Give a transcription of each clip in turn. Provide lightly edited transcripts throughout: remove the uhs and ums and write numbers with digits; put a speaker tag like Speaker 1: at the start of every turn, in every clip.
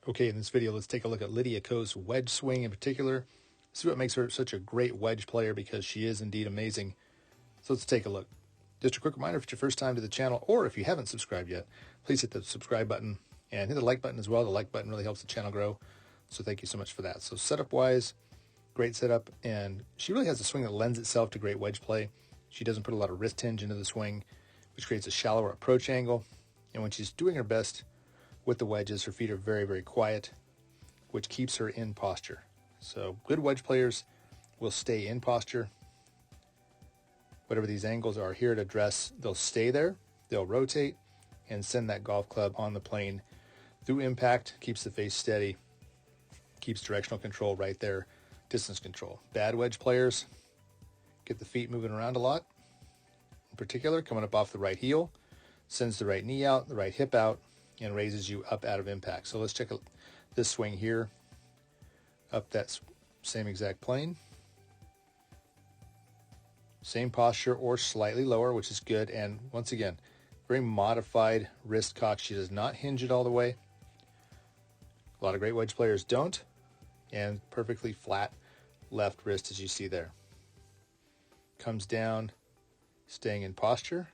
Speaker 1: Okay, in this video, let's take a look at Lydia Ko's wedge swing in particular. See what makes her such a great wedge player, because she is indeed amazing. So let's take a look. Just a quick reminder, if it's your first time to the channel, or if you haven't subscribed yet, please hit the subscribe button and hit the like button as well. The like button really helps the channel grow. So thank you so much for that. So setup-wise, great setup, and she really has a swing that lends itself to great wedge play. She doesn't put a lot of wrist hinge into the swing, which creates a shallower approach angle. And when she's doing her best with the wedges, her feet are very, very quiet, which keeps her in posture. So good wedge players will stay in posture. Whatever these angles are here to address, they'll stay there, they'll rotate, and send that golf club on the plane through impact, keeps the face steady, keeps directional control right there, distance control. Bad wedge players get the feet moving around a lot, in particular coming up off the right heel, sends the right knee out, the right hip out, and raises you up out of impact. So let's check this swing here, up that same exact plane. Same posture or slightly lower, which is good. And once again, very modified wrist cock. She does not hinge it all the way. A lot of great wedge players don't. And perfectly flat left wrist, as you see there. Comes down, staying in posture.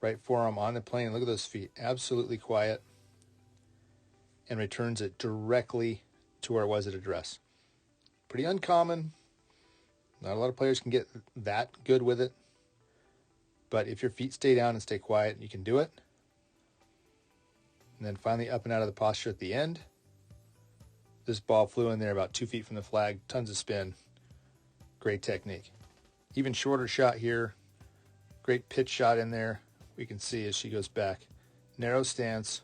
Speaker 1: Right forearm on the plane. Look at those feet, absolutely quiet. And returns it directly to where it was at address. Pretty uncommon. Not a lot of players can get that good with it. But if your feet stay down and stay quiet, you can do it. And then finally up and out of the posture at the end. This ball flew in there about 2 feet from the flag. Tons of spin. Great technique. Even shorter shot here. Great pitch shot in there. We can see as she goes back. Narrow stance.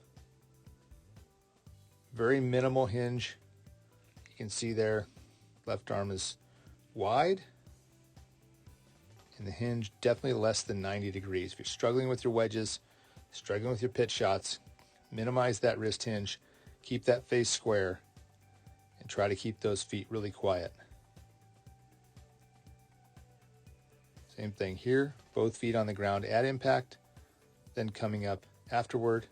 Speaker 1: Very minimal hinge. You can see there, left arm is wide. And the hinge definitely less than 90 degrees. If you're struggling with your wedges, struggling with your pitch shots, minimize that wrist hinge, keep that face square, and try to keep those feet really quiet. Same thing here, both feet on the ground at impact, then coming up afterward.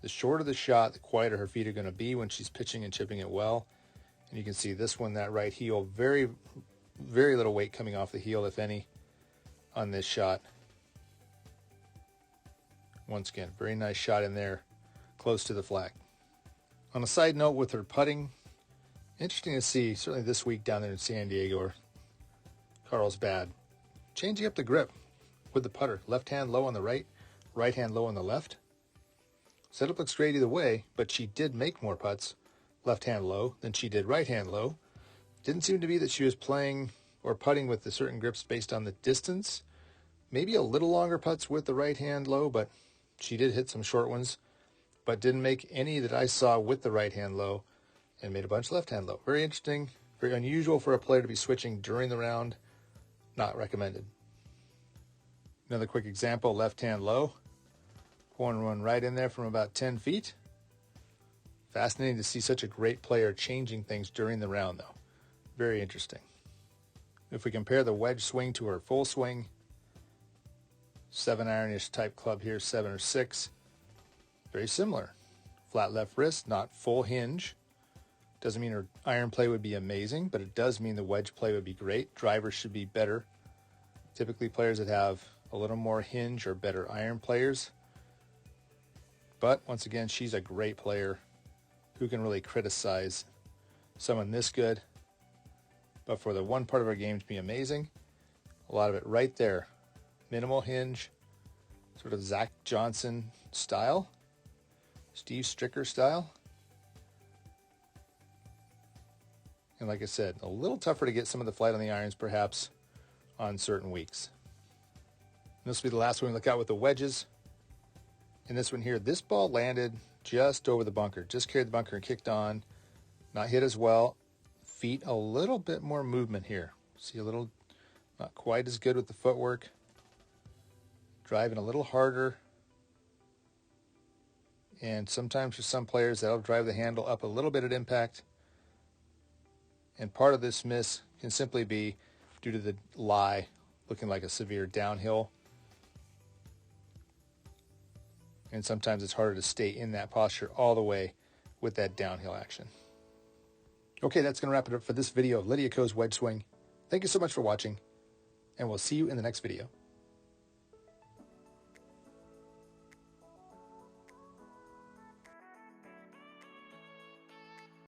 Speaker 1: The shorter the shot, the quieter her feet are going to be when she's pitching and chipping it well. And you can see this one, that right heel, very, very little weight coming off the heel, if any, on this shot. Once again, very nice shot in there, close to the flag. On a side note with her putting, interesting to see, certainly this week down there in San Diego, or Carlsbad, changing up the grip with the putter. Left hand low on the right, right hand low on the left. Setup looks great either way, but she did make more putts left hand low than she did right hand low. Didn't seem to be that she was playing or putting with the certain grips based on the distance. Maybe a little longer putts with the right hand low, but she did hit some short ones, but didn't make any that I saw with the right hand low, and made a bunch left hand low. Very interesting, very unusual for a player to be switching during the round. Not recommended. Another quick example, left hand low. Corner one right in there from about 10 feet. Fascinating to see such a great player changing things during the round, though. Very interesting. If we compare the wedge swing to her full swing, 7-iron-ish type club here, 7 or 6. Very similar. Flat left wrist, not full hinge. Doesn't mean her iron play would be amazing, but it does mean the wedge play would be great. Drivers should be better. Typically players that have a little more hinge are better iron players. But once again, she's a great player. Who can really criticize someone this good? But for the one part of our game to be amazing, a lot of it right there. Minimal hinge, sort of Zach Johnson style, Steve Stricker style. And like I said, a little tougher to get some of the flight on the irons perhaps on certain weeks. And this will be the last one we look at with the wedges. In this one here, this ball landed just over the bunker, just carried the bunker and kicked on. Not hit as well. Feet a little bit more movement here. See a little, not quite as good with the footwork. Driving a little harder. And sometimes for some players, that'll drive the handle up a little bit at impact. And part of this miss can simply be due to the lie looking like a severe downhill. And sometimes it's harder to stay in that posture all the way with that downhill action. Okay, that's going to wrap it up for this video of Lydia Ko's wedge swing. Thank you so much for watching, and we'll see you in the next video.